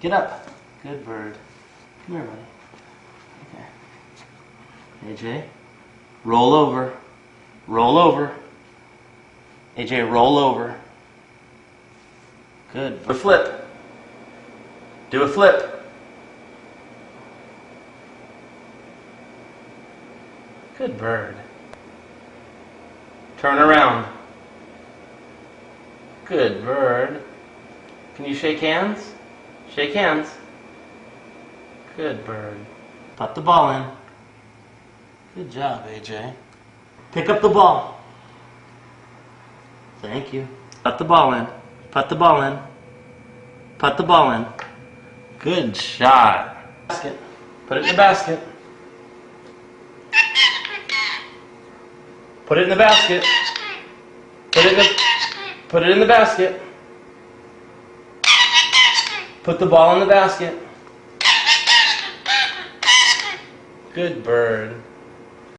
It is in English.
Get up. Good bird. Come here, buddy. Okay. AJ, roll over. Roll over. AJ, roll over. Good. Do a flip. Do a flip. Good bird. Turn around. Good bird. Can you shake hands? Shake hands. Good bird. Put the ball in. Good job, AJ. Pick up the ball. Thank you. Put the ball in. Put the ball in. Put the ball in. Good shot. Basket. Put it in the basket. Put it in the basket. Put it in the basket. Put the ball in the basket. Good bird.